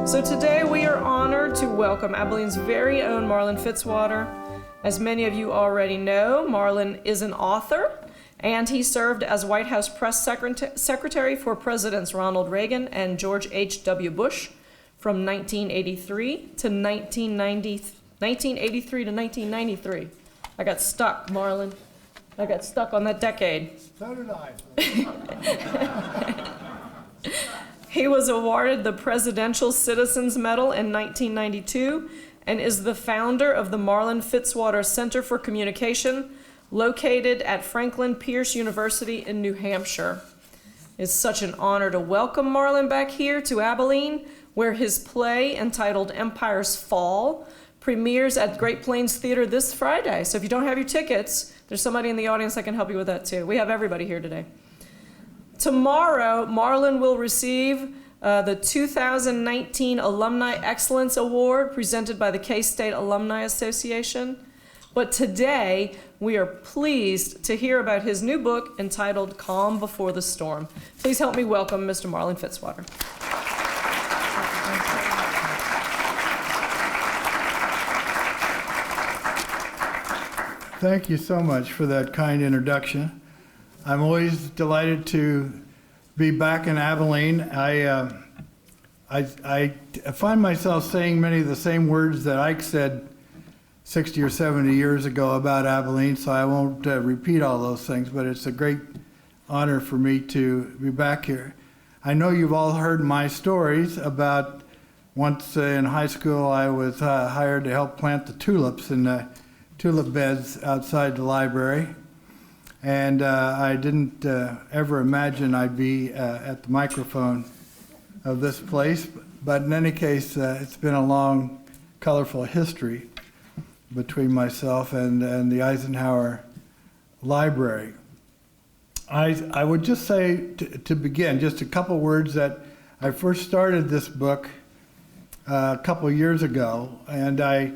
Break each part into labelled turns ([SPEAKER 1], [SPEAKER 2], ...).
[SPEAKER 1] So today we are honored to welcome Abilene's very own Marlin Fitzwater. As many of you already know, Marlin is an author, and he served as White House Press Secretary for Presidents Ronald Reagan and George H.W. Bush from 1983 to 1983 to 1993. I got stuck, Marlin. I got stuck on that decade.
[SPEAKER 2] So did I.
[SPEAKER 1] He was awarded the Presidential Citizens Medal in 1992 and is the founder of the Marlin Fitzwater Center for Communication, located at Franklin Pierce University in New Hampshire. It's such an honor to welcome Marlin back here to Abilene, where his play entitled Empire's Fall premieres at Great Plains Theater this Friday. So if you don't have your tickets, there's somebody in the audience that can help you with that too. We have everybody here today. Tomorrow, Marlin will receive the 2019 Alumni Excellence Award presented by the K-State Alumni Association. But today, we are pleased to hear about his new book entitled Calm Before the Storm. Please help me welcome Mr. Marlin Fitzwater.
[SPEAKER 2] Thank you so much for that kind introduction. I'm always delighted to be back in Abilene. I find myself saying many of the same words that Ike said 60 or 70 years ago about Abilene, so I won't repeat all those things, but it's a great honor for me to be back here. I know you've all heard my stories about once in high school I was hired to help plant the tulips in the tulip beds outside the library. And I didn't ever imagine I'd be at the microphone of this place. But in any case, it's been a long, colorful history between myself and the Eisenhower Library. I would just say, to begin, just a couple words that I first started this book a couple years ago, and I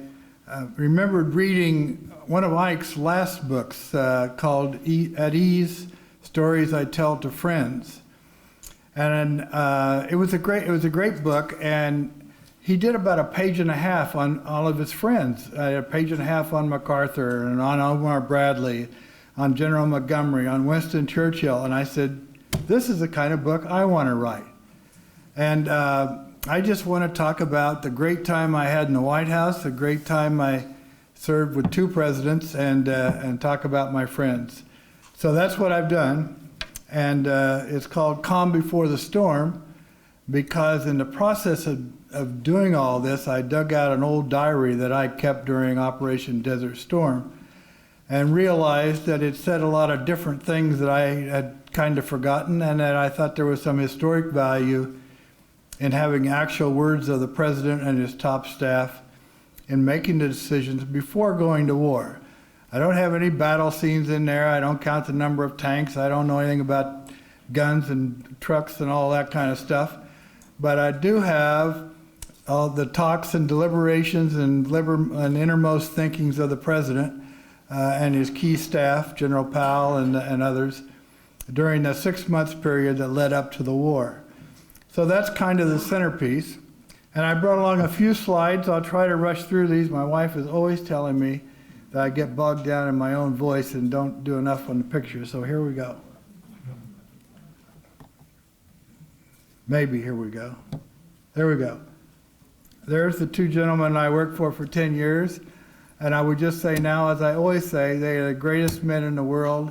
[SPEAKER 2] remembered reading one of Ike's last books called At Ease, Stories I Tell to Friends. And it was a great book, and he did about a page and a half on all of his friends. A page and a half on MacArthur and on Omar Bradley, on General Montgomery, on Winston Churchill. And I said, this is the kind of book I want to write. And I just want to talk about the great time I had in the White House, the great time I served with two presidents, and talk about my friends. So that's what I've done. And it's called Calm Before the Storm, because in the process of doing all this, I dug out an old diary that I kept during Operation Desert Storm and realized that it said a lot of different things that I had kind of forgotten, and that I thought there was some historic value in having actual words of the president and his top staff in making the decisions before going to war. I don't have any battle scenes in there. I don't count the number of tanks. I don't know anything about guns and trucks and all that kind of stuff. But I do have all the talks and deliberations and innermost thinkings of the president and his key staff, General Powell and others, during the 6 months period that led up to the war. So that's kind of the centerpiece. And I brought along a few slides. I'll try to rush through these. My wife is always telling me that I get bogged down in my own voice and don't do enough on the pictures. So here we go. Maybe here we go. There we go. There's the two gentlemen I worked for 10 years. And I would just say now, as I always say, they are the greatest men in the world.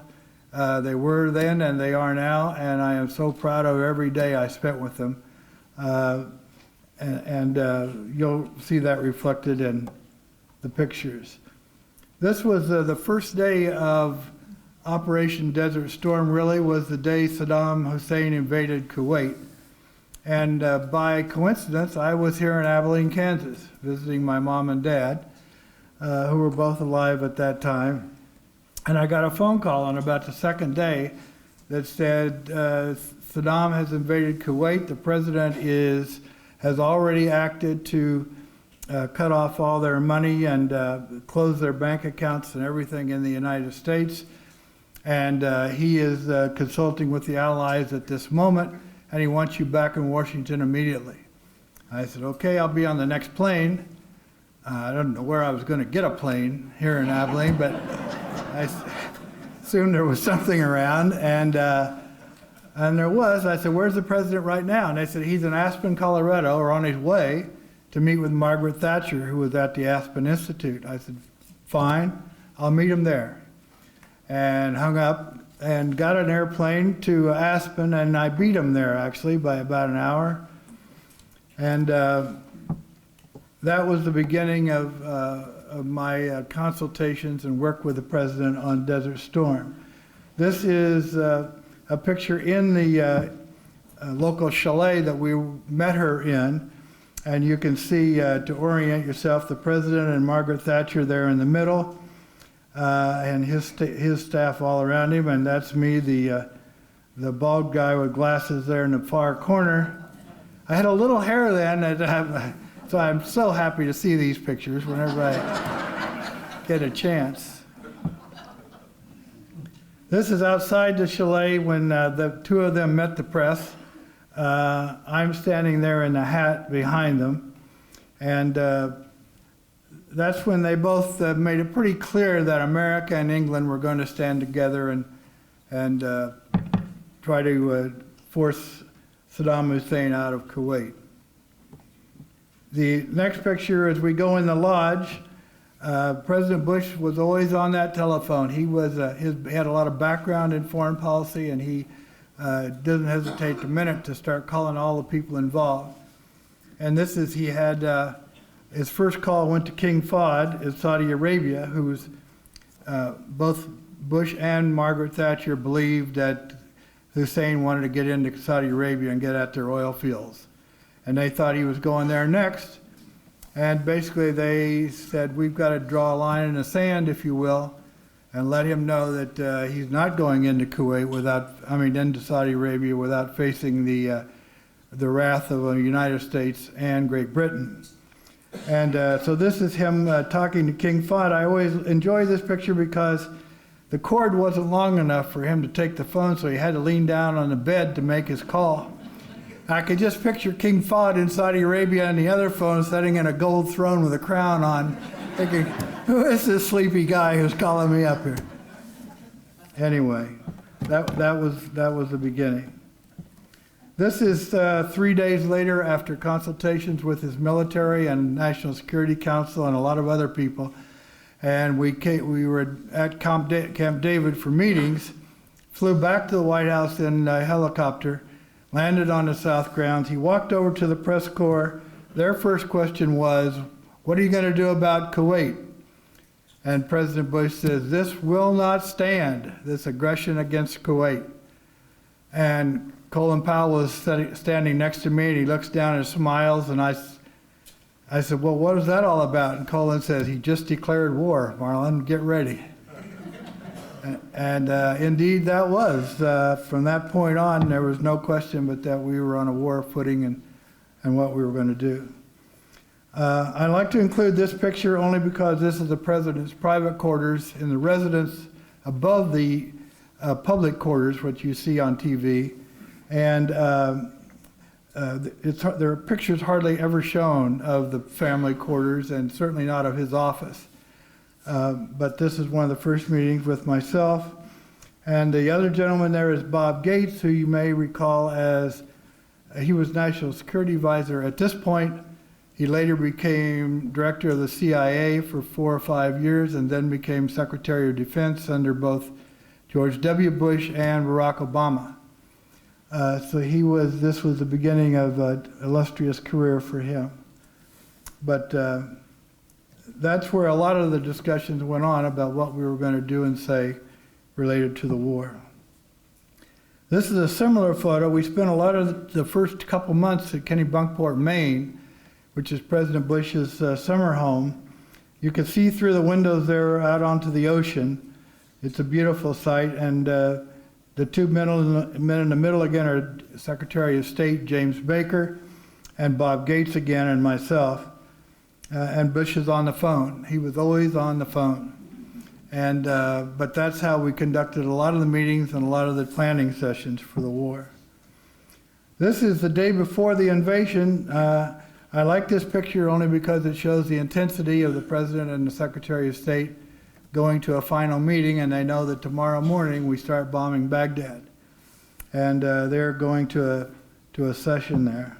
[SPEAKER 2] They were then and they are now. And I am so proud of every day I spent with them. And you'll see that reflected in the pictures. This was the first day of Operation Desert Storm, really was the day Saddam Hussein invaded Kuwait. And by coincidence, I was here in Abilene, Kansas, visiting my mom and dad, who were both alive at that time. And I got a phone call on about the second day that said, Saddam has invaded Kuwait. The president has already acted to cut off all their money and close their bank accounts and everything in the United States. And he is consulting with the Allies at this moment, and he wants you back in Washington immediately. I said, okay, I'll be on the next plane. I don't know where I was going to get a plane here in Abilene, but I assumed there was something around, and there was. I said, where's the president right now? And they said, he's in Aspen, Colorado, or on his way to meet with Margaret Thatcher, who was at the Aspen Institute. I said, fine, I'll meet him there. And hung up and got an airplane to Aspen, and I beat him there, actually, by about an hour. And that was the beginning of my consultations and work with the president on Desert Storm. This is a picture in the local chalet that we met her in. And you can see, to orient yourself, the president and Margaret Thatcher there in the middle, and his staff all around him. And that's me, the bald guy with glasses there in the far corner. I had a little hair then, so I'm so happy to see these pictures whenever I get a chance. This is outside the chalet when the two of them met the press. I'm standing there in the hat behind them, and that's when they both made it pretty clear that America and England were going to stand together and try to force Saddam Hussein out of Kuwait. The next picture, as we go in the lodge, President Bush was always on that telephone. He had a lot of background in foreign policy, and he doesn't hesitate a minute to start calling all the people involved. And this is, he had, his first call went to King Fahd in Saudi Arabia, who's both Bush and Margaret Thatcher believed that Hussein wanted to get into Saudi Arabia and get at their oil fields. And they thought he was going there next. And basically they said, we've got to draw a line in the sand, if you will, and let him know that he's not going into Kuwait into Saudi Arabia without facing the wrath of the United States and Great Britain. And so this is him talking to King Fahd. I always enjoy this picture because the cord wasn't long enough for him to take the phone, so he had to lean down on the bed to make his call. I could just picture King Fahd in Saudi Arabia and the other phone sitting in a gold throne with a crown on, thinking, who is this sleepy guy who's calling me up here? Anyway, that was the beginning. This is 3 days later after consultations with his military and National Security Council and a lot of other people. And we were at Camp David for meetings, flew back to the White House in a helicopter, landed on the South grounds. He walked over to the press corps. Their first question was, what are you going to do about Kuwait? And President Bush says, this will not stand, this aggression against Kuwait. And Colin Powell was standing next to me, and he looks down and smiles, and I said, well, what is that all about? And Colin says, he just declared war, Marlin, get ready. And indeed that was. From that point on, there was no question but that we were on a war footing and what we were going to do. I'd like to include this picture only because this is the president's private quarters in the residence above the public quarters, which you see on TV. And there are pictures hardly ever shown of the family quarters, and certainly not of his office. But this is one of the first meetings with myself. And the other gentleman there is Bob Gates, who you may recall as he was National Security Advisor. At this point, he later became director of the CIA for 4 or 5 years, and then became Secretary of Defense under both George W. Bush and Barack Obama. So this was the beginning of an illustrious career for him. But that's where a lot of the discussions went on about what we were going to do and say related to the war. This is a similar photo. We spent a lot of the first couple months at Kennebunkport, Maine, which is President Bush's summer home. You can see through the windows there out onto the ocean. It's a beautiful sight, and the two men in the middle again are Secretary of State James Baker and Bob Gates again, and myself. And Bush is on the phone. He was always on the phone. And but that's how we conducted a lot of the meetings and a lot of the planning sessions for the war. This is the day before the invasion. I like this picture only because it shows the intensity of the President and the Secretary of State going to a final meeting, and they know that tomorrow morning we start bombing Baghdad. And they're going to a session there.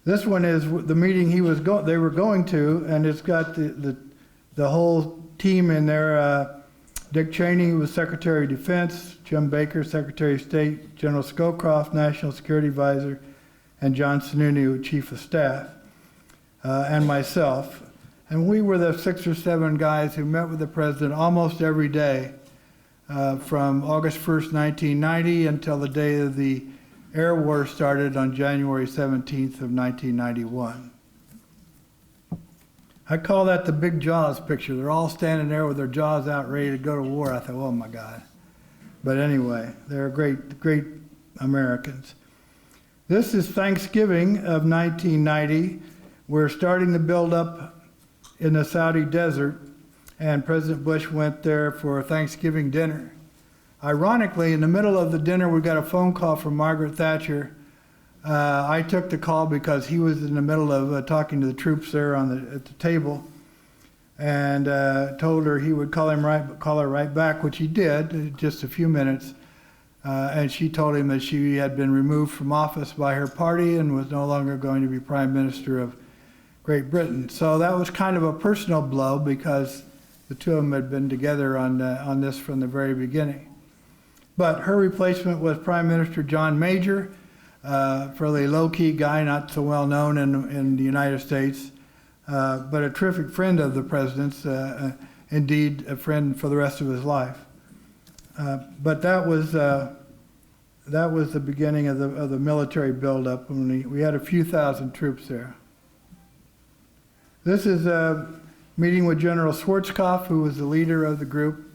[SPEAKER 2] This one is the meeting they were going to, and it's got the whole team in there. Dick Cheney was Secretary of Defense, Jim Baker, Secretary of State, General Scowcroft, National Security Advisor, and John Sununu, Chief of Staff, and myself. And we were the 6 or 7 guys who met with the President almost every day from August 1st, 1990 until the day of the air war started on January 17th of 1991. I call that the big jaws picture. They're all standing there with their jaws out ready to go to war. I thought, oh my God. But anyway, they're great, great Americans. This is Thanksgiving of 1990. We're starting to build up in the Saudi desert, and President Bush went there for Thanksgiving dinner. Ironically, in the middle of the dinner, we got a phone call from Margaret Thatcher. I took the call because he was in the middle of talking to the troops there at the table, and told her he would call her right back, which he did in just a few minutes. And she told him that she had been removed from office by her party and was no longer going to be Prime Minister of Great Britain. So that was kind of a personal blow because the two of them had been together on this from the very beginning. But her replacement was Prime Minister John Major, fairly low-key guy, not so well known in the United States, but a terrific friend of the President's, indeed a friend for the rest of his life. But that was the beginning of the military buildup when we had a few thousand troops there. This is a meeting with General Schwarzkopf, who was the leader of the group,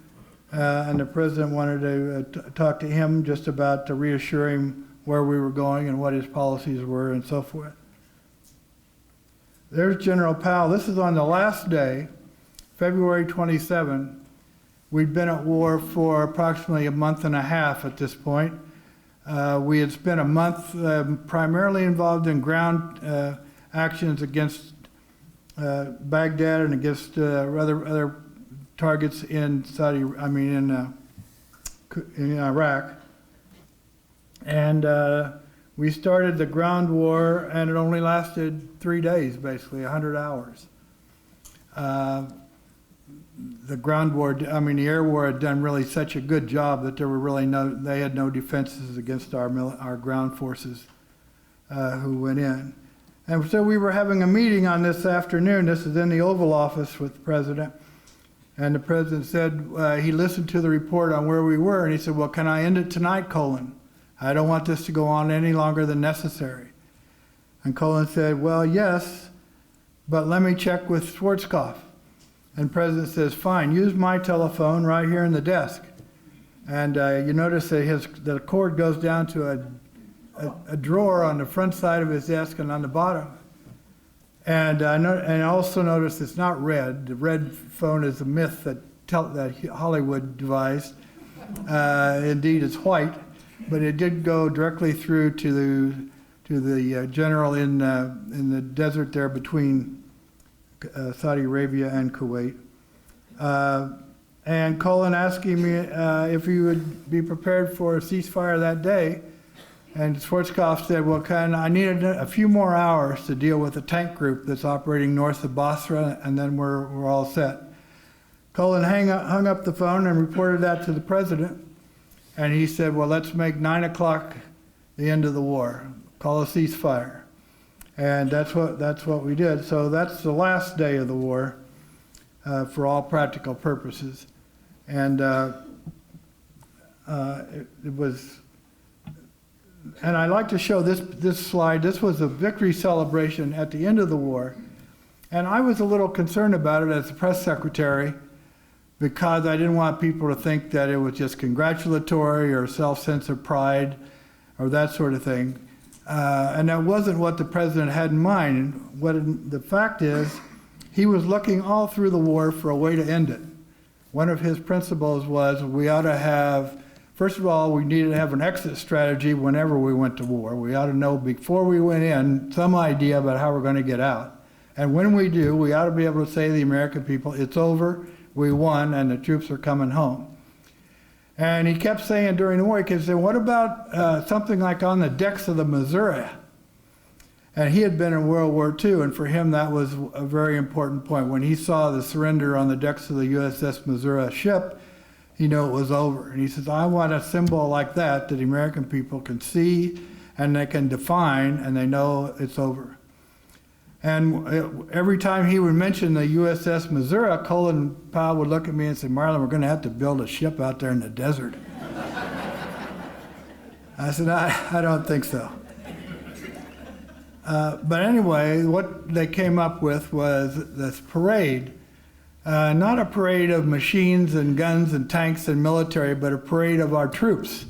[SPEAKER 2] and the President wanted to talk to him just about to reassure him where we were going and what his policies were and so forth. There's General Powell. This is on the last day, February 27. We'd been at war for approximately a month and a half at this point. We had spent a month primarily involved in ground actions against Baghdad and against other targets in in Iraq. And we started the ground war, and it only lasted 3 days, basically 100 hours. The ground war, the air war had done really such a good job that there were really they had no defenses against our ground forces who went in. And so we were having a meeting on this afternoon. This is in the Oval Office with the President. And the President said, he listened to the report on where we were, and he said, well, can I end it tonight, Colin? I don't want this to go on any longer than necessary. And Colin said, well, yes, but let me check with Schwarzkopf. And the President says, fine, use my telephone right here in the desk. And you notice that the cord goes down to a drawer on the front side of his desk and on the bottom. And I also noticed it's not red. The red phone is a myth that Hollywood devised. Indeed, it's white, but it did go directly through to the general in the desert there between Saudi Arabia and Kuwait. And Colin asking me if he would be prepared for a ceasefire that day. And Schwarzkopf said, well, I needed a few more hours to deal with the tank group that's operating north of Basra, and then we're all set. Colin hung up the phone and reported that to the President. And he said, well, let's make 9 o'clock the end of the war. Call a ceasefire. And that's what we did. So that's the last day of the war for all practical purposes. And it was, and I like to show this slide. This was a victory celebration at the end of the war. And I was a little concerned about it as the press secretary because I didn't want people to think that it was just congratulatory or self-sense of pride or that sort of thing. And that wasn't what the President had in mind. The fact is, he was looking all through the war for a way to end it. One of his principles was we ought to have first of all, we needed to have an exit strategy whenever we went to war. We ought to know before we went in some idea about how we're going to get out. And when we do, we ought to be able to say to the American people, it's over, we won, and the troops are coming home. And he kept saying during the war, he kept saying, what about something like on the decks of the Missouri? And he had been in World War II, and for him that was a very important point. When he saw the surrender on the decks of the USS Missouri ship, he knew it was over. And he says, I want a symbol like that the American people can see and they can define, and they know it's over. And every time he would mention the USS Missouri, Colin Powell would look at me and say, Marlin, we're going to have to build a ship out there in the desert. I said, I don't think so. But anyway, what they came up with was this parade, not a parade of machines and guns and tanks and military, but a parade of our troops.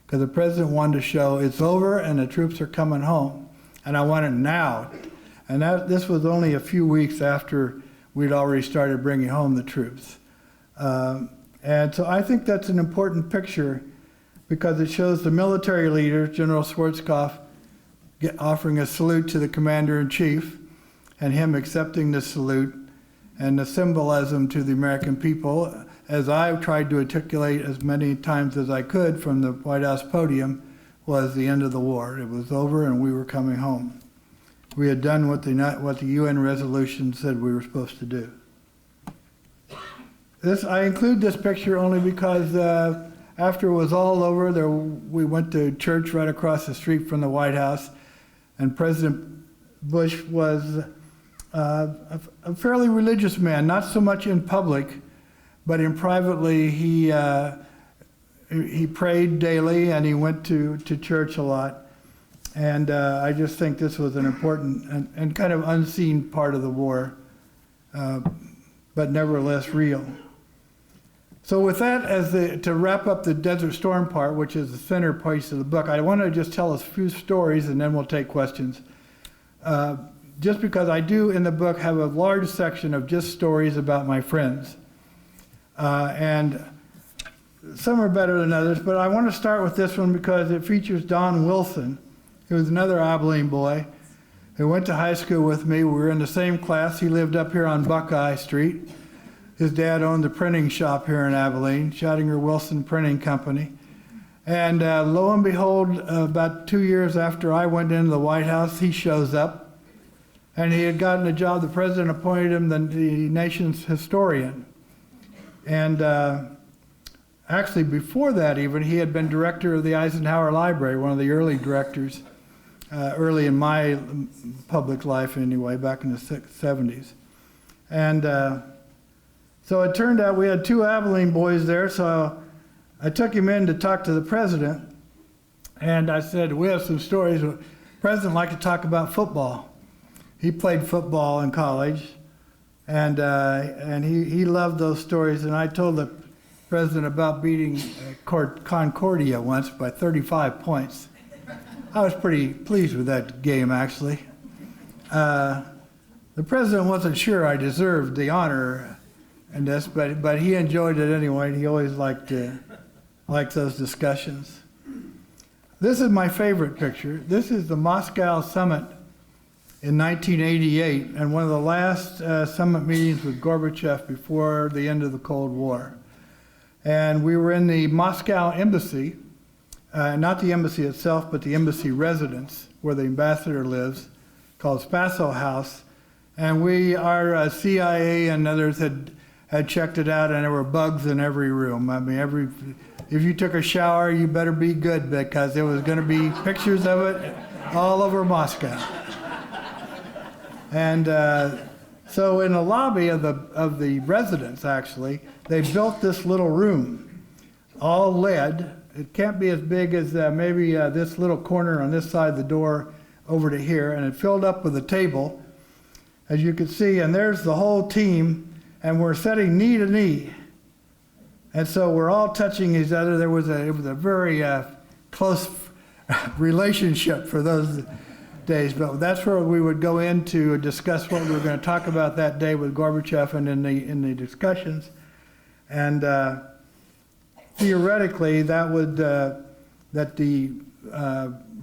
[SPEAKER 2] Because the president wanted to show it's over and the troops are coming home. And I want it now. And this was only a few weeks after we'd already started bringing home the troops. And so I think that's an important picture because it shows the military leader, General Schwarzkopf, offering a salute to the commander-in-chief and him accepting the salute, and the symbolism to the American people, as I've tried to articulate as many times as I could from the White House podium, was the end of the war. It was over and we were coming home. We had done what the UN resolution said we were supposed to do. I include this picture only because after it was all over, we went to church right across the street from the White House, and President Bush was a fairly religious man, not so much in public, but in privately he prayed daily and he went to church a lot. And I just think this was an important and kind of unseen part of the war, but nevertheless real. So with that, to wrap up the Desert Storm part, which is the center piece of the book, I want to just tell a few stories and then we'll take questions. Just because I do in the book have a large section of just stories about my friends. And some are better than others, but I want to start with this one because it features Don Wilson, who was another Abilene boy who went to high school with me. We were in the same class. He lived up here on Buckeye Street. His dad owned the printing shop here in Abilene, Schottinger Wilson Printing Company. And lo and behold, about 2 years after I went into the White House, he shows up. And he had gotten a job. The president appointed him the nation's historian. And actually, before that even, he had been director of the Eisenhower Library, one of the early directors, early in my public life anyway, back in the 70s. And so it turned out we had two Abilene boys there, so I took him in to talk to the president, and I said, we have some stories. The president liked to talk about football. He played football in college, and he loved those stories, and I told the president about beating Concordia once by 35 points. I was pretty pleased with that game, actually. The president wasn't sure I deserved the honor in this, but he enjoyed it anyway, and he always liked those discussions. This is my favorite picture. This is the Moscow summit in 1988, and one of the last summit meetings with Gorbachev before the end of the Cold War. And we were in the Moscow embassy, not the embassy itself, but the embassy residence where the ambassador lives, called Spaso House. And our CIA and others had checked it out, and there were bugs in every room. I mean, if you took a shower, you better be good because there was going to be pictures of it all over Moscow. And so in the lobby of the residence, actually, they built this little room, all lead. It can't be as big as maybe this little corner on this side of the door over to here, and it filled up with a table, as you can see, and there's the whole team, and we're sitting knee to knee. And so we're all touching each other. It was a very close relationship for those days, but that's where we would go in to discuss what we were going to talk about that day with Gorbachev and in the discussions. And theoretically, that would that the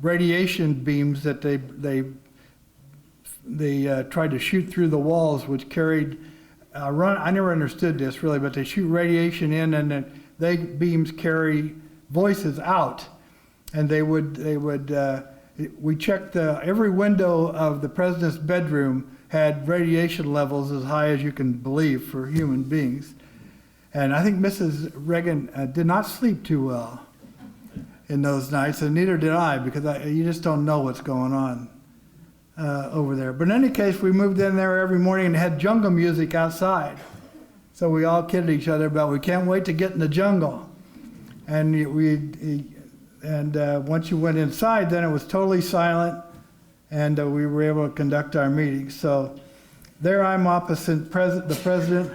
[SPEAKER 2] radiation beams that they tried to shoot through the walls, which carried I never understood this really, but they shoot radiation in, and then beams carry voices out, and we checked every window of the president's bedroom had radiation levels as high as you can believe for human beings. And I think Mrs. Reagan did not sleep too well in those nights, and neither did I, because you just don't know what's going on over there. But in any case, we moved in there every morning and had jungle music outside. So we all kidded each other about, we can't wait to get in the jungle. And once you went inside, then it was totally silent, and we were able to conduct our meetings. So there I'm opposite the president,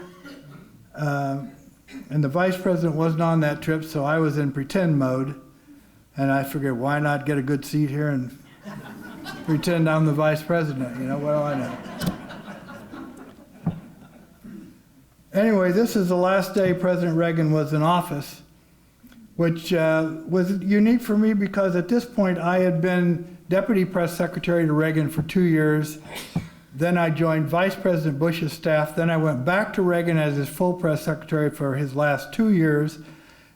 [SPEAKER 2] and the vice president wasn't on that trip, so I was in pretend mode. And I figured, why not get a good seat here and pretend I'm the vice president? You know, what do I know? Anyway, this is the last day President Reagan was in office, which was unique for me because at this point I had been deputy press secretary to Reagan for 2 years. Then I joined Vice President Bush's staff. Then I went back to Reagan as his full press secretary for his last 2 years,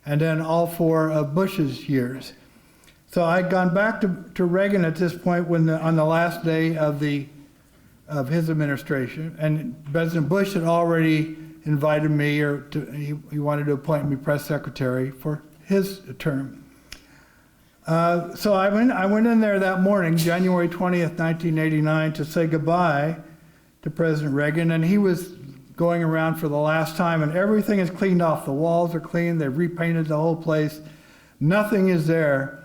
[SPEAKER 2] and then all 4 of Bush's years. So I'd gone back to Reagan at this point on the last day of his administration, and President Bush had already invited me, he wanted to appoint me press secretary for his term. So I went in there that morning, January 20th, 1989, to say goodbye to President Reagan, and he was going around for the last time, and everything is cleaned off. The walls are clean, they've repainted the whole place. Nothing is there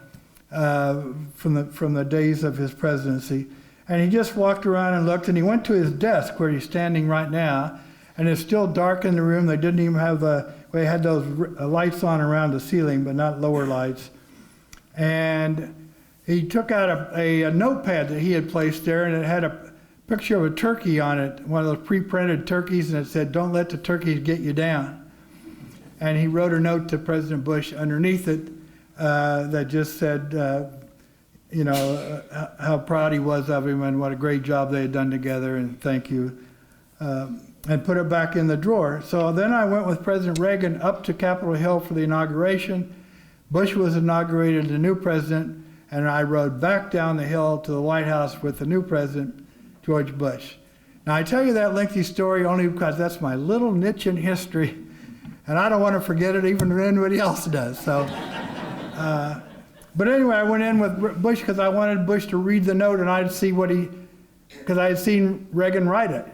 [SPEAKER 2] from the days of his presidency. And he just walked around and looked, and he went to his desk where he's standing right now, and it's still dark in the room. They didn't even have they had those lights on around the ceiling, but not lower lights. And he took out a notepad that he had placed there, and it had a picture of a turkey on it, one of those pre-printed turkeys, and it said, "Don't let the turkeys get you down." And he wrote a note to President Bush underneath it that just said, how proud he was of him and what a great job they had done together, and thank you, and put it back in the drawer. So then I went with President Reagan up to Capitol Hill for the inauguration. Bush was inaugurated, the new president, and I rode back down the hill to the White House with the new president, George Bush. Now I tell you that lengthy story only because that's my little niche in history, and I don't want to forget it even if anybody else does. So, but anyway, I went in with Bush because I wanted Bush to read the note and I'd see because I had seen Reagan write it.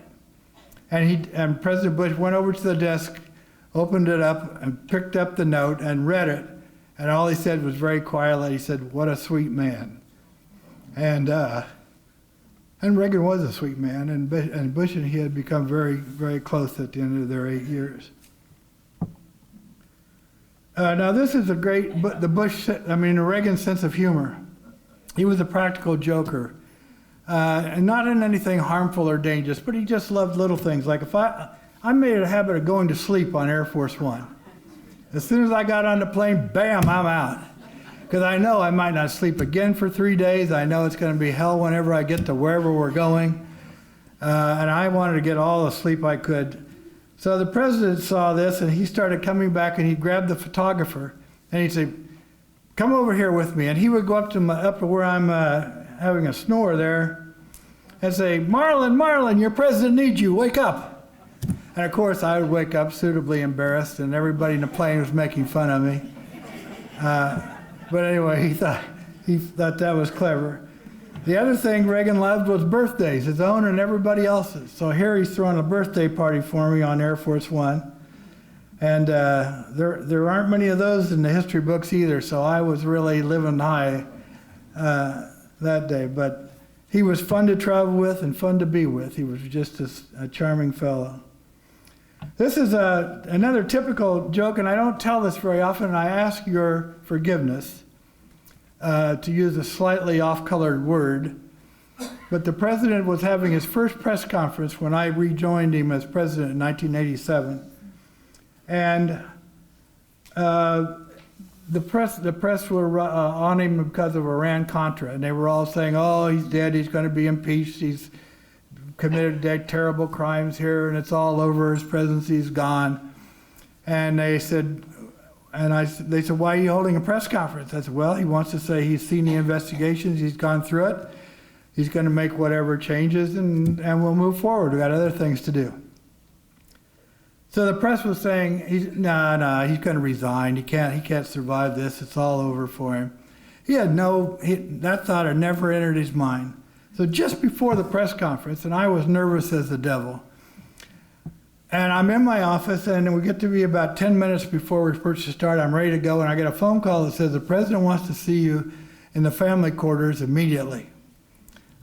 [SPEAKER 2] And President Bush went over to the desk, opened it up, and picked up the note and read it. And all he said was very quietly, he said, "What a sweet man." And Reagan was a sweet man, and Bush and he had become very, very close at the end of their 8 years. Now this is the Reagan sense of humor. He was a practical joker, and not in anything harmful or dangerous, but he just loved little things. Like if I made it a habit of going to sleep on Air Force One. As soon as I got on the plane, bam, I'm out. Because I know I might not sleep again for 3 days. I know it's going to be hell whenever I get to wherever we're going. And I wanted to get all the sleep I could. So the president saw this, and he started coming back, and he grabbed the photographer, and he'd say, "Come over here with me." And he would go up to where I'm having a snore there and say, Marlin, your president needs you. Wake up." And of course, I would wake up suitably embarrassed, and everybody in the plane was making fun of me. But anyway, he thought that was clever. The other thing Reagan loved was birthdays, his own and everybody else's. So here he's throwing a birthday party for me on Air Force One. And there aren't many of those in the history books either, so I was really living high that day. But he was fun to travel with and fun to be with. He was just a charming fellow. This is another typical joke, and I don't tell this very often, and I ask your forgiveness to use a slightly off-colored word. But the president was having his first press conference when I rejoined him as president in 1987. And the press were on him because of Iran-Contra, and they were all saying, oh, he's dead, he's going to be impeached, he's committed terrible crimes here, and it's all over, his presidency's gone. And they said, they said, why are you holding a press conference? I said, well, he wants to say he's seen the investigations, he's gone through it, he's going to make whatever changes, and we'll move forward. We've got other things to do. So the press was saying, he's going to resign. He can't survive this. It's all over for him. That thought had never entered his mind. So just before the press conference, and I was nervous as the devil, and I'm in my office, and we get to be about 10 minutes before we're supposed to start. I'm ready to go, and I get a phone call that says, the president wants to see you in the family quarters immediately.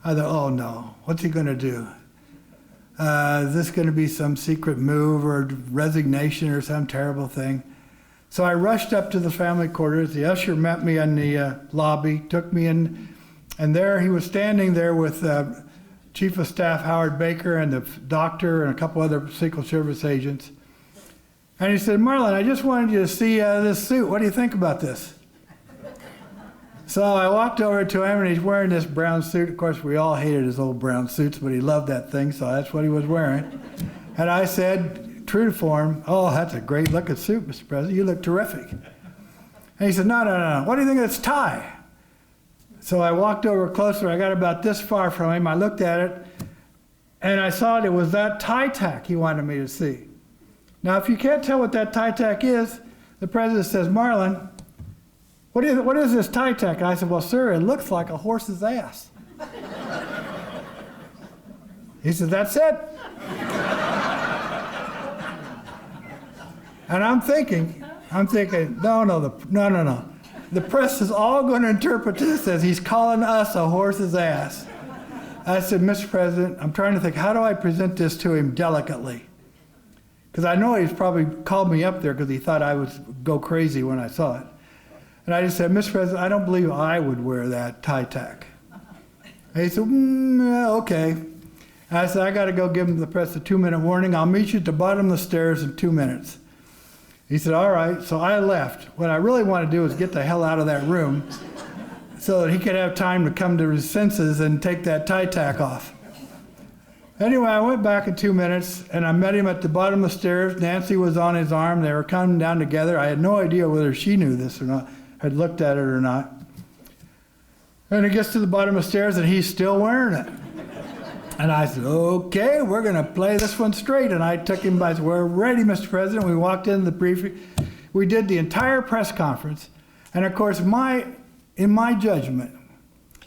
[SPEAKER 2] I thought, oh no, what's he going to do? Is this going to be some secret move or resignation or some terrible thing? So I rushed up to the family quarters. The usher met me in the lobby, took me in, and there he was standing there with Chief of Staff Howard Baker and the doctor and a couple other Secret Service agents. And he said, Marlin, I just wanted you to see this suit. What do you think about this? So I walked over to him, and he's wearing this brown suit. Of course, we all hated his old brown suits, but he loved that thing, so that's what he was wearing. And I said, true to form, oh, that's a great looking suit, Mr. President. You look terrific. And he said, no. What do you think of this tie? So I walked over closer. I got about this far from him. I looked at it, and I saw it was that tie tack he wanted me to see. Now, if you can't tell what that tie tack is, the president says, Marlin, what is this tie tack? I said, well, sir, it looks like a horse's ass. He said, that's it. And I'm thinking, no. The press is all going to interpret this as he's calling us a horse's ass. I said, Mr. President, I'm trying to think, how do I present this to him delicately? Because I know he's probably called me up there because he thought I would go crazy when I saw it. And I just said, Mr. President, I don't believe I would wear that tie tack. And he said, okay. And I said, I got to go give the press a 2-minute warning. I'll meet you at the bottom of the stairs in 2 minutes. He said, all right. So I left. What I really wanted to do was get the hell out of that room so that he could have time to come to his senses and take that tie tack off. Anyway, I went back in 2 minutes, and I met him at the bottom of the stairs. Nancy was on his arm. They were coming down together. I had no idea whether she knew this or not, had looked at it or not. And he gets to the bottom of the stairs, and he's still wearing it. And I said, okay, we're going to play this one straight. And I took him by, we're ready, Mr. President. We walked into the briefing. We did the entire press conference. And of course, in my judgment,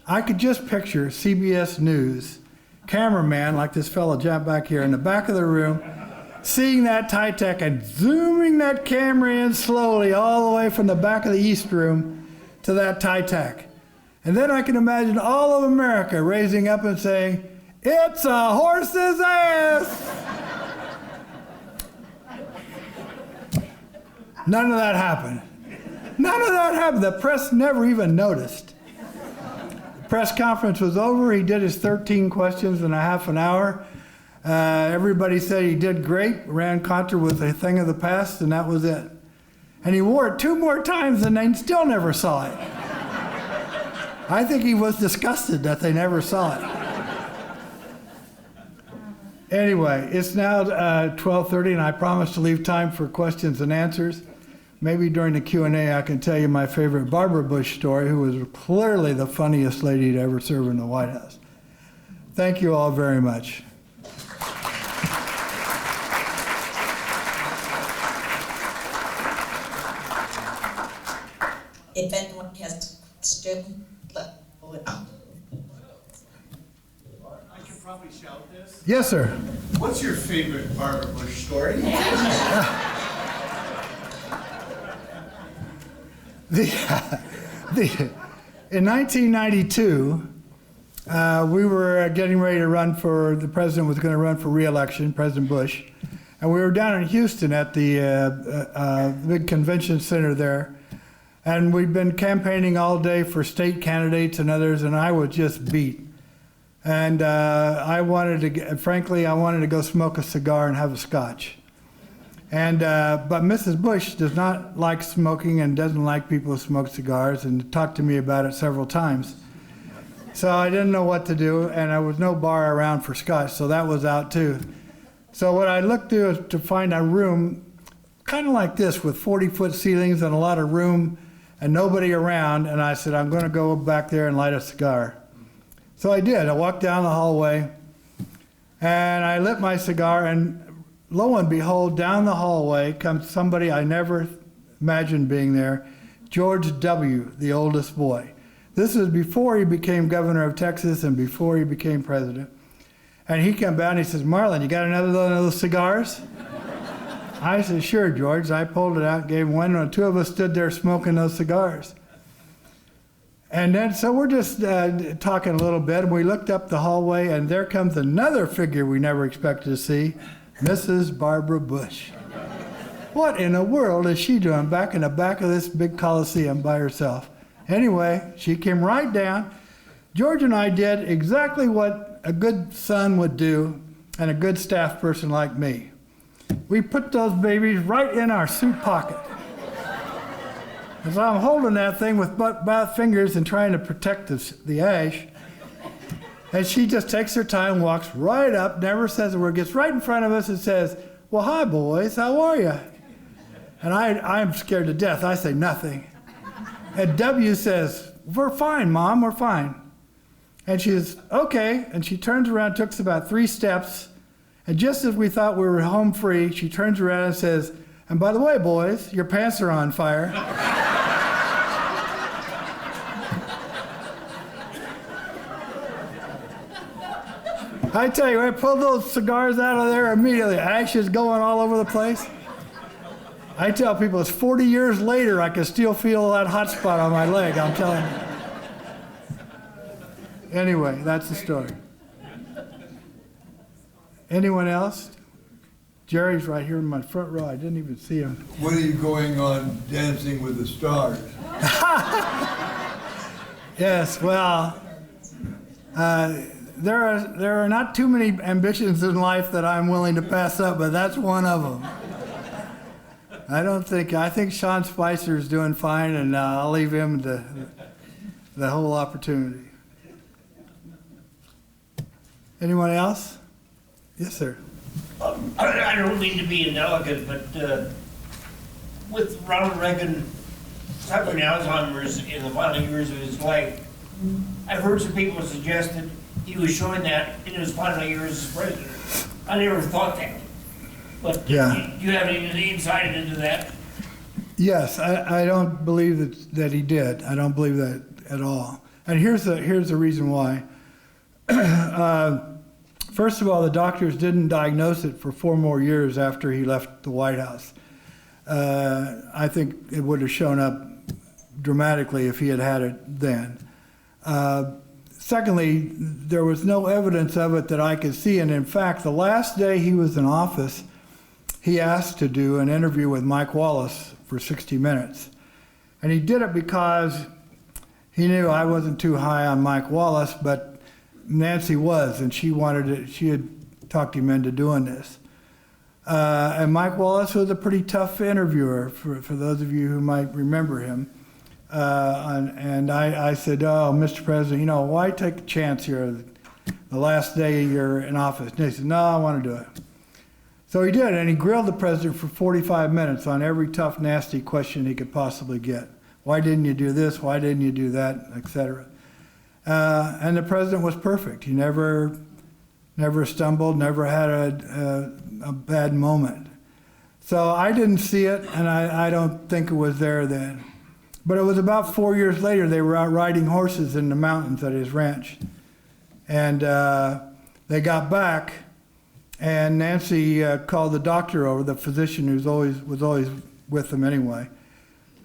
[SPEAKER 2] I could just picture CBS News cameraman, like this fellow Jeff back here in the back of the room, seeing that tie tack and zooming that camera in slowly all the way from the back of the East Room to that tie tack. And then I can imagine all of America raising up and saying, it's a horse's ass! None of that happened. None of that happened. The press never even noticed. The press conference was over. He did his 13 questions in a half an hour. Everybody said he did great. Iran-Contra was a thing of the past, and that was it. And he wore it 2 more times, and they still never saw it. I think he was disgusted that they never saw it. Anyway, it's now 12:30, and I promised to leave time for questions and answers. Maybe during the Q&A I can tell you my favorite Barbara Bush story, who was clearly the funniest lady to ever serve in the White House. Thank you all very much.
[SPEAKER 3] If anyone has a question, let go it out.
[SPEAKER 4] I should probably shout this.
[SPEAKER 2] Yes, sir.
[SPEAKER 4] What's your favorite Barbara Bush story?
[SPEAKER 2] In 1992, we were getting ready to run for, the president was going to run for re-election, President Bush, and we were down in Houston at the big convention center there, and we'd been campaigning all day for state candidates and others, and I was just beat. And I wanted to go smoke a cigar and have a scotch. And but Mrs. Bush does not like smoking and doesn't like people who smoke cigars, and talked to me about it several times. So I didn't know what to do, and there was no bar around for scotch, so that was out too. So what I looked to find a room kind of like this with 40-foot ceilings and a lot of room and nobody around, and I said, I'm going to go back there and light a cigar. So I did. I walked down the hallway, and I lit my cigar, and lo and behold, down the hallway comes somebody I never imagined being there, George W., the oldest boy. This is before he became governor of Texas and before he became president. And he came down and he says, Marlin, you got another one of those cigars? I said, sure, George. I pulled it out, gave him one, and the two of us stood there smoking those cigars. And then, so we're just talking a little bit, and we looked up the hallway, and there comes another figure we never expected to see, Mrs. Barbara Bush. What in the world is she doing back in the back of this big Coliseum by herself? Anyway, she came right down. George and I did exactly what a good son would do and a good staff person like me. We put those babies right in our suit pocket. And so I'm holding that thing with both fingers and trying to protect the ash. And she just takes her time, walks right up, never says a word, gets right in front of us and says, well, hi, boys, how are you? And I'm scared to death. I say nothing. And W says, we're fine, Mom, we're fine. And she says, okay. And she turns around, took us about 3 steps. And just as we thought we were home free, she turns around and says, and by the way, boys, your pants are on fire. I tell you, I pulled those cigars out of there immediately, ashes going all over the place. I tell people it's 40 years later, I can still feel that hot spot on my leg, I'm telling you. Anyway, that's the story. Anyone else? Jerry's right here in my front row. I didn't even see him.
[SPEAKER 5] When are you going on Dancing with the Stars?
[SPEAKER 2] Yes, well, there are not too many ambitions in life that I'm willing to pass up, but that's one of them. I think Sean Spicer's doing fine, and I'll leave him the whole opportunity. Anyone else? Yes, sir.
[SPEAKER 6] I don't mean to be indelicate, but with Ronald Reagan suffering Alzheimer's in the final years of his life, I've heard some people suggest that he was showing that in his final years as president. I never thought that. But
[SPEAKER 2] Yeah.
[SPEAKER 6] do you have any insight into that?
[SPEAKER 2] Yes, I don't believe that he did. I don't believe that at all. And here's the reason why. First of all, the doctors didn't diagnose it for 4 more years after he left the White House. I think it would have shown up dramatically if he had had it then. Secondly, there was no evidence of it that I could see, and in fact, the last day he was in office, he asked to do an interview with Mike Wallace for 60 minutes. And he did it because he knew I wasn't too high on Mike Wallace, but Nancy was, and she had talked him into doing this. And Mike Wallace was a pretty tough interviewer, for those of you who might remember him. And I said, oh, Mr. President, why take a chance here the last day you're in office? And he said, no, I want to do it. So he did, and he grilled the president for 45 minutes on every tough, nasty question he could possibly get. Why didn't you do this? Why didn't you do that? Et cetera. And the president was perfect. He never stumbled, never had a bad moment. So I didn't see it, and I don't think it was there then. But it was about 4 years later, they were out riding horses in the mountains at his ranch. And they got back, and Nancy called the doctor over, the physician who was always with them anyway,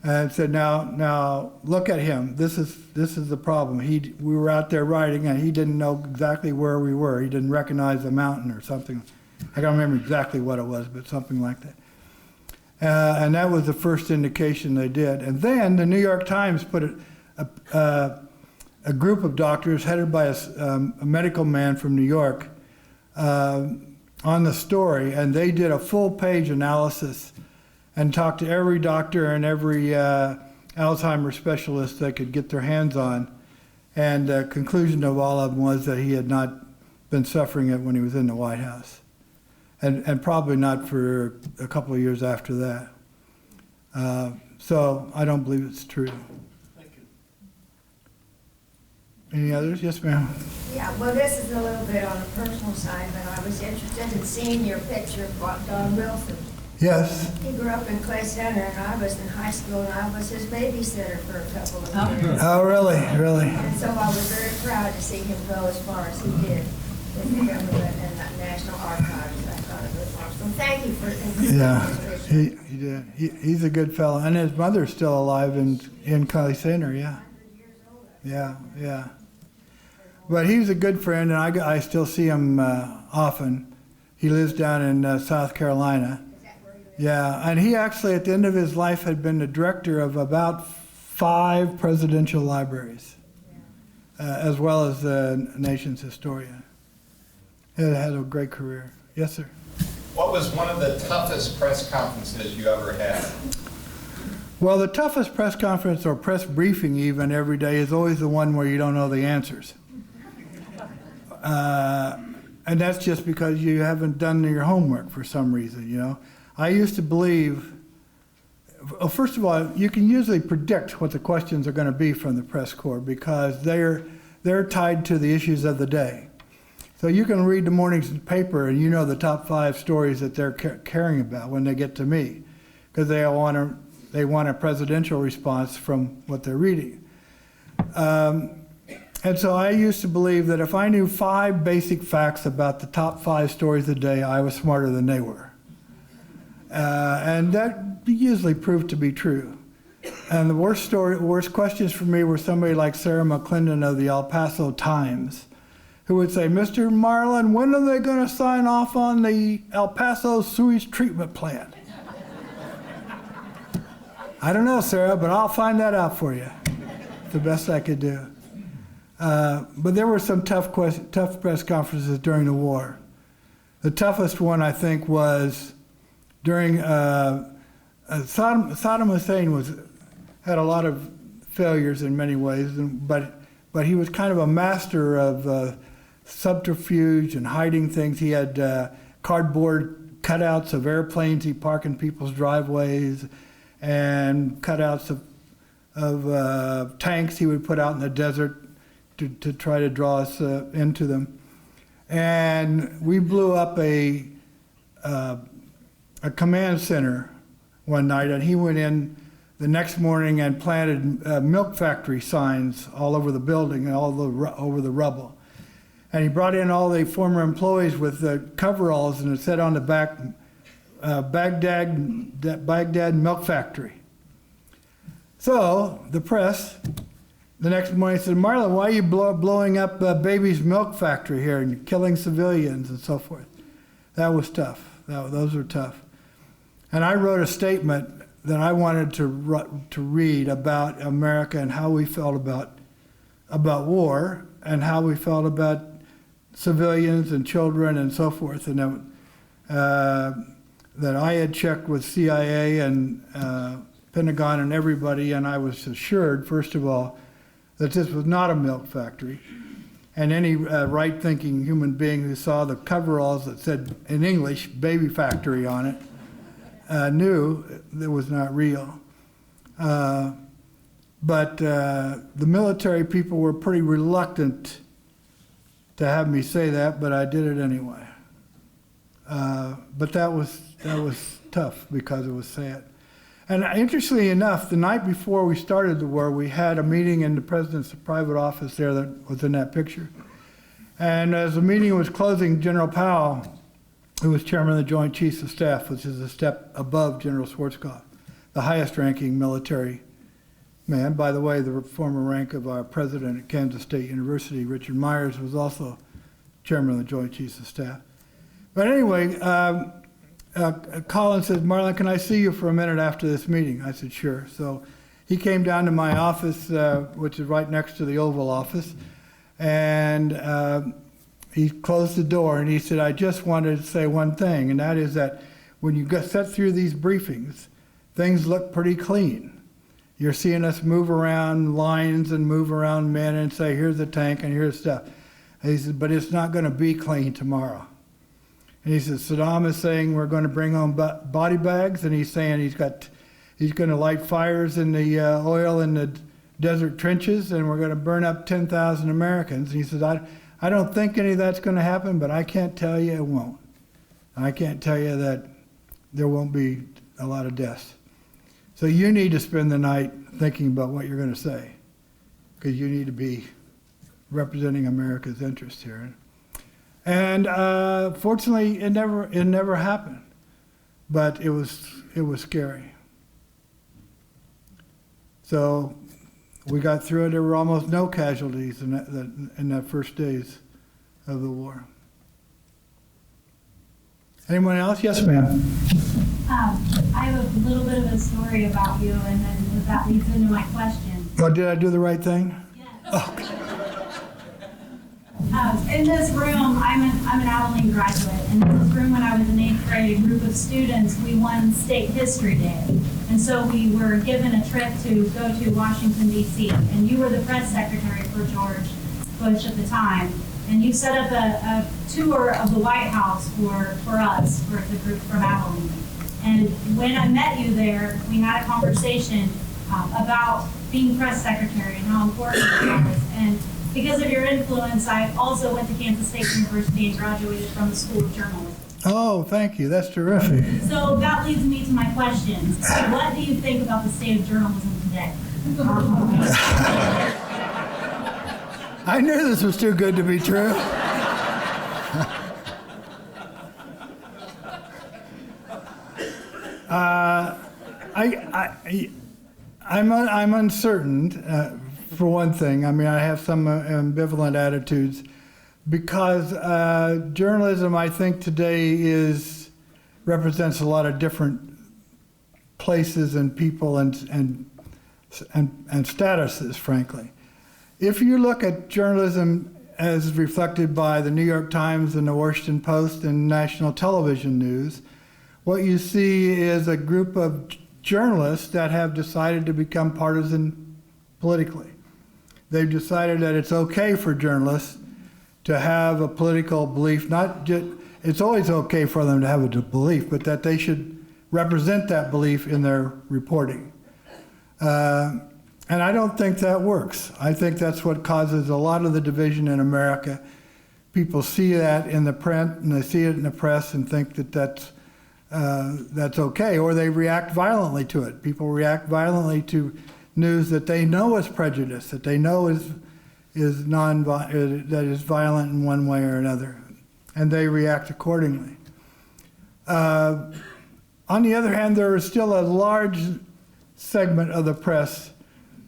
[SPEAKER 2] and said, now look at him. This is the problem. We were out there riding, and he didn't know exactly where we were. He didn't recognize the mountain or something. I don't remember exactly what it was, but something like that. And that was the first indication they did. And then the New York Times put a group of doctors headed by a medical man from New York on the story, and they did a full-page analysis and talked to every doctor and every Alzheimer's specialist they could get their hands on. And the conclusion of all of them was that he had not been suffering it when he was in the White House, and probably not for a couple of years after that. So I don't believe it's true.
[SPEAKER 6] Thank you.
[SPEAKER 2] Any others? Yes, ma'am.
[SPEAKER 7] Yeah, well, this is a little bit on the personal side, but I was interested in seeing your picture of Don Wilson.
[SPEAKER 2] Yes.
[SPEAKER 7] He grew up in Clay Center, and I was in high school, and I was his babysitter for a couple of years.
[SPEAKER 2] Oh, really? Really?
[SPEAKER 7] And so I was very proud to see him go as far as he did with the government and the National Archives. I thought it was awesome. Thank you for including
[SPEAKER 2] Yeah,
[SPEAKER 7] this picture.
[SPEAKER 2] he did. He's a good fellow, and his mother's still alive in Clay Center. Yeah. Yeah, yeah. But he was a good friend, and I still see him often. He lives down in South Carolina. Yeah, and he actually, at the end of his life, had been the director of about 5 presidential libraries, as well as the nation's historian. He had a great career. Yes, sir.
[SPEAKER 8] What was one of the toughest press conferences you ever had?
[SPEAKER 2] Well, the toughest press conference or press briefing even every day is always the one where you don't know the answers. And that's just because you haven't done your homework for some reason, you know. I used to believe, well, first of all, you can usually predict what the questions are going to be from the press corps because they're tied to the issues of the day. So you can read the morning's paper and you know the top 5 stories that they're caring about when they get to me, because they want a presidential response from what they're reading. And so I used to believe that if I knew 5 basic facts about the top 5 stories of the day, I was smarter than they were. And that usually proved to be true. And the worst questions for me were somebody like Sarah McClendon of the El Paso Times, who would say, "Mr. Marlin, when are they going to sign off on the El Paso sewage treatment plant?" I don't know, Sarah, but I'll find that out for you. It's the best I could do. But there were some tough press conferences during the war. The toughest one, I think, was during Saddam Hussein had a lot of failures in many ways, but he was kind of a master of subterfuge and hiding things. He had cardboard cutouts of airplanes he'd park in people's driveways, and cutouts of tanks he would put out in the desert to try to draw us into them. And we blew up a command center one night, and he went in the next morning and planted milk factory signs all over the building and over the rubble. And he brought in all the former employees with the coveralls, and it said on the back, Baghdad Milk Factory. So the press the next morning said, "Marlin, why are you blowing up Baby's Milk Factory here and killing civilians and so forth?" That was tough. Those were tough. And I wrote a statement that I wanted to read about America and how we felt about war and how we felt about civilians and children and so forth. And that I had checked with CIA and Pentagon and everybody, and I was assured, first of all, that this was not a milk factory. And any right-thinking human being who saw the coveralls that said, in English, "baby factory" on it, knew it was not real. But the military people were pretty reluctant to have me say that, but I did it anyway. But that was tough because it was sad. And interestingly enough, the night before we started the war, we had a meeting in the president's private office there that was in that picture. And as the meeting was closing, General Powell, who was chairman of the Joint Chiefs of Staff, which is a step above General Schwarzkopf, the highest ranking military man. By the way, the former rank of our president at Kansas State University, Richard Myers, was also chairman of the Joint Chiefs of Staff. But anyway, Colin said, "Marlin, can I see you for a minute after this meeting?" I said, "Sure." So he came down to my office, which is right next to the Oval Office, and he closed the door and he said, I just wanted to say one thing, and that is that when you sit through these briefings, things look pretty clean. You're seeing us move around lines and move around men and say, here's the tank and here's stuff. And he said, but it's not going to be clean tomorrow. And he said, Saddam is saying we're going to bring on body bags, and he's saying he's going to light fires in the oil in the desert trenches, and we're going to burn up 10,000 Americans. And he says, I don't think any of that's going to happen, but I can't tell you it won't. I can't tell you that there won't be a lot of deaths. So you need to spend the night thinking about what you're going to say, because you need to be representing America's interests here. And fortunately, it never happened, but it was scary. So we got through it. There were almost no casualties in that first days of the war. Anyone else? Yes, ma'am.
[SPEAKER 9] I have a little bit of a story about you, and then that leads into my question.
[SPEAKER 2] Oh, did I do the right thing?
[SPEAKER 9] Yes.
[SPEAKER 2] Oh.
[SPEAKER 9] In this room, I'm an Abilene graduate, and in this room when I was in 8th grade, a group of students, we won State History Day. And so we were given a trip to go to Washington, D.C., and you were the press secretary for George Bush at the time. And you set up a tour of the White House for us, for the group from Abilene. And when I met you there, we had a conversation about being press secretary and how important it was. And because of your influence, I also went to Kansas State University and graduated from the School of Journalism.
[SPEAKER 2] Oh, thank you. That's terrific.
[SPEAKER 9] So that leads me to my questions. So what do you think about the state of journalism today?
[SPEAKER 2] I knew this was too good to be true. I'm uncertain, for one thing. I mean, I have some ambivalent attitudes because journalism, I think, today represents a lot of different places and people and statuses, frankly. If you look at journalism as reflected by the New York Times and the Washington Post and national television news, what you see is a group of journalists that have decided to become partisan politically. They've decided that it's okay for journalists to have a political belief, not just, it's always okay for them to have a belief, but that they should represent that belief in their reporting. And I don't think that works. I think that's what causes a lot of the division in America. People see that in the print and they see it in the press and think that that's okay, or they react violently to it. People react violently to news that they know is prejudice, that they know is violent in one way or another, and they react accordingly. On the other hand, there is still a large segment of the press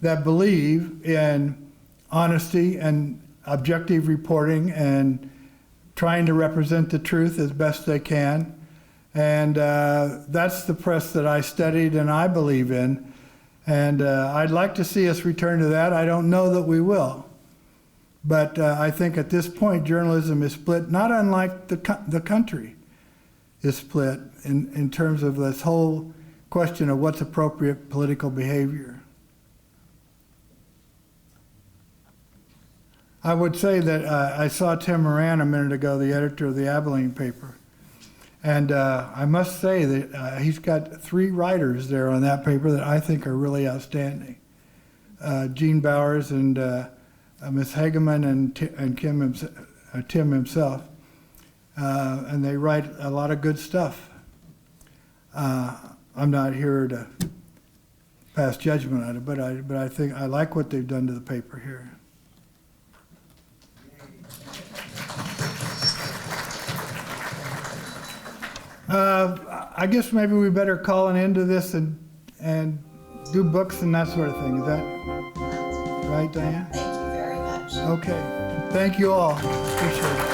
[SPEAKER 2] that believe in honesty and objective reporting and trying to represent the truth as best they can. And that's the press that I studied and I believe in. And I'd like to see us return to that. I don't know that we will. But I think at this point, journalism is split, not unlike the country is split in terms of this whole question of what's appropriate political behavior. I would say that I saw Tim Moran a minute ago, the editor of the Abilene paper. And I must say that he's got 3 writers there on that paper that I think are really outstanding. Gene Bowers and Miss Hageman and Tim himself. And they write a lot of good stuff. I'm not here to pass judgment on it, but I think I like what they've done to the paper here. I guess maybe we better call an end to this and do books and that sort of thing. Is that right, Diane?
[SPEAKER 3] Thank you very much.
[SPEAKER 2] Okay. Thank you all. Appreciate it.